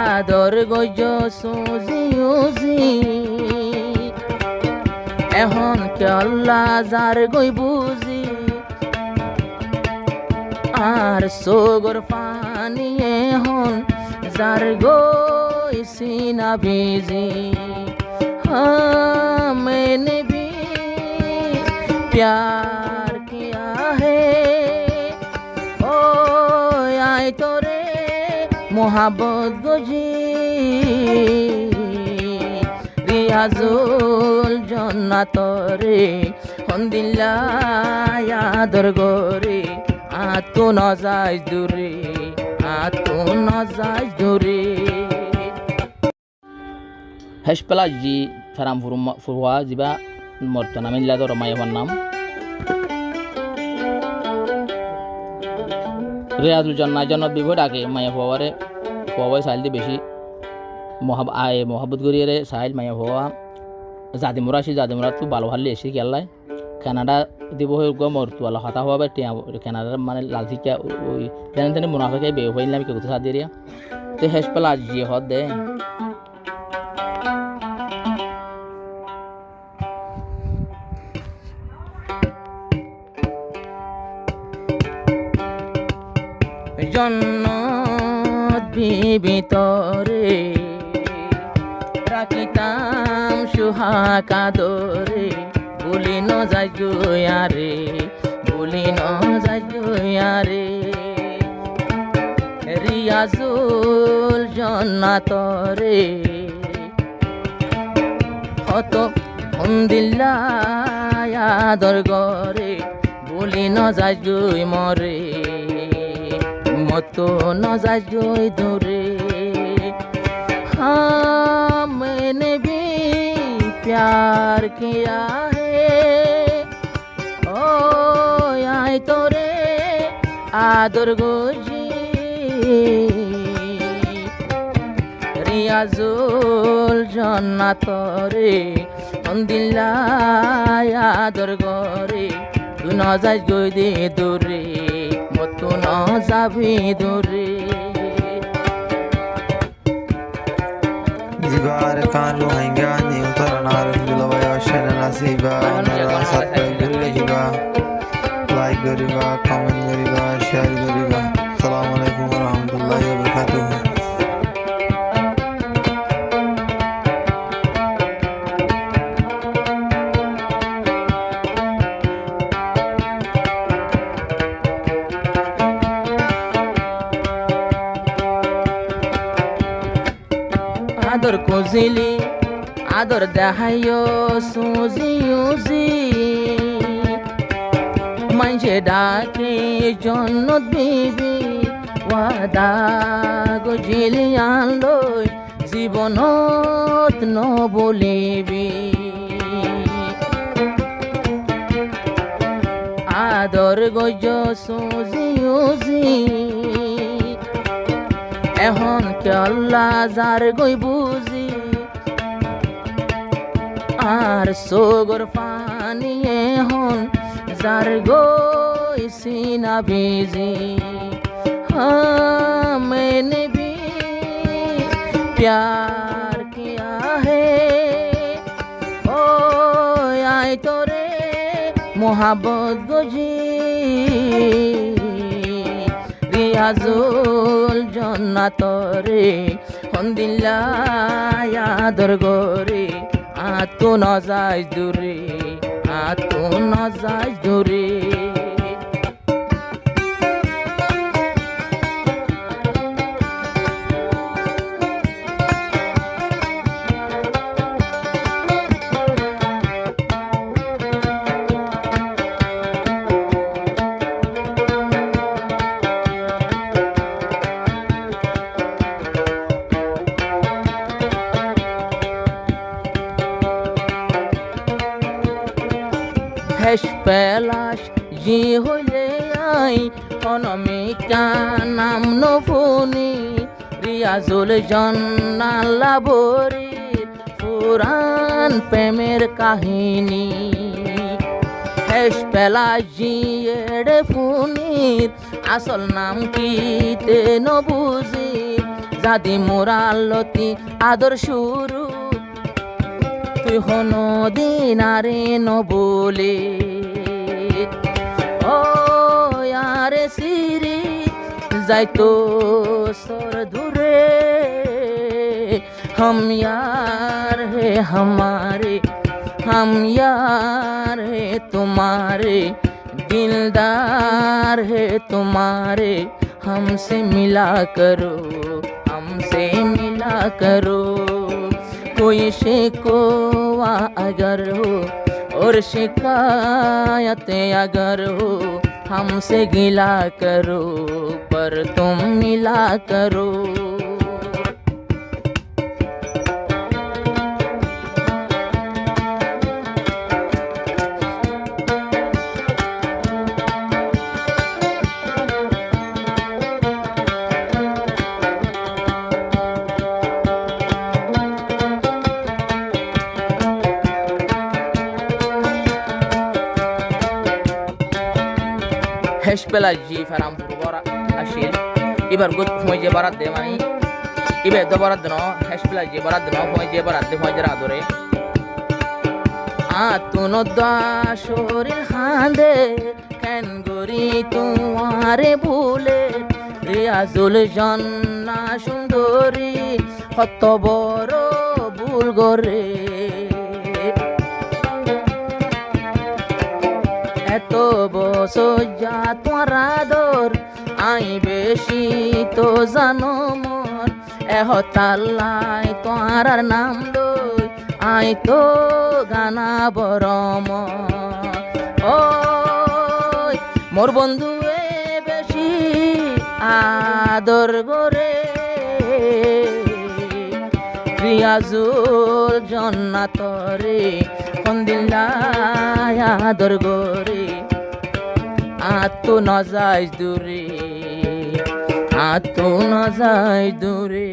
আদর গজ সুজি উজি এখন কেল্লা যার গই বুঝি আর সগর পানি এখন যার গই সিনা ভিজি मैंने भी प्यार किया है ओ आए तोरे मोहब्बत गजी रियाजुल जन्नतरे हंदिल्ला यादर गोरे आतो न जाय दूरे आतो न जाय दूरे Hespelaji faram furwa jiba mortona min lado ramai wannam Riyadul Jannah jannat bibod age maya howare howai sahil di beshi mohabbat guriyere sahil maya howa zadi murad tu balo halli eshi gellai Canada dibo hoy go mortu ala hata howa be tia Canada mane lalthika oi tene munafike be hoy lami ke gutu sadiria te Hespelaji hodde জন্নত ভিতরে রাখিতাম সুহাগ আদরে ভুলি ন যাই গয়ারে ভুলি ন যাই গয়ারে রিয়াজুল জন্নাতরে হত হন্দিল্লা আদর গরে ভুলি ন যাই গই মরে মতো ন যাই দূরে हाँ मैंने भी प्यार किया है ओ आए तोरे आदर गोजी रियाजुल जन्नतरे हंदिल्ला आदर गरे तू न যাই গই দে দূরে মতো ন যাবি দূরে Zibar kan lo hangani utaran dilo baya shana nasiba nara subscribe koriba like koriba comment koriba share koriba assalamu alaikum warahmatullahi wabarakatuh আদর খুঁজিলি আদর দেখাইও সুজি উজি মাইজে ডাকে জন্নত বিবি ওয়াদা গজিলি আনলই জীবনত নবলিবি আদর গজ সুজি উজি এখন কেল্লা যার গই বুঝি আর সগর পানি এখন যার গই সিনা ভিজি मैंने भी प्यार किया है ओ आए तोरे मोहब्बत गजी রিয়াজুল জন্নাতরে হন্দিল্লা আদর গরে আতো ন যাই দূরে আতো ন যাই দূরে হেস পেলাস জি হইলে আই অনমিকা নাম নফুনি রিয়াজুল জন্নাল্লা বরির পুরাণ প্রেমের কাহিনী হেস পেলাস জি এড়ে ফুনির আসল নাম কি তে নবুজি দাদি মোরালতি আদর শুরু তুই হনো দিন আরে নবলে ও আরে সিরি যাইতো সর দূরে हम यार है हमारे हम यार है तुम्हारे दिलदार है तुम्हारे हमसे मिला करो कोई शिकवा अगर हो और शिकायतें अगर हो हमसे गिला करो पर तुम मिला करो hesh pelaji faram bora ashil ibar gut foi je barat de mani ibe do barat no hesh pelaji barat no foi je barat de foi je radore tuno da shorir hande ken gori tuare bhule riazul janna sundori কত বড় ভুল করে এত বছর যা তোমার আদর I বেশি তো জানো মোর এহতাল্লাই তোমার নাম লই আই তো গানা বরম ও মোর বন্ধু বেশি আদর করে রিয়াজুল জন্নাতরে কন্দিল্লায় আদর গরে আতো নজাই দূরে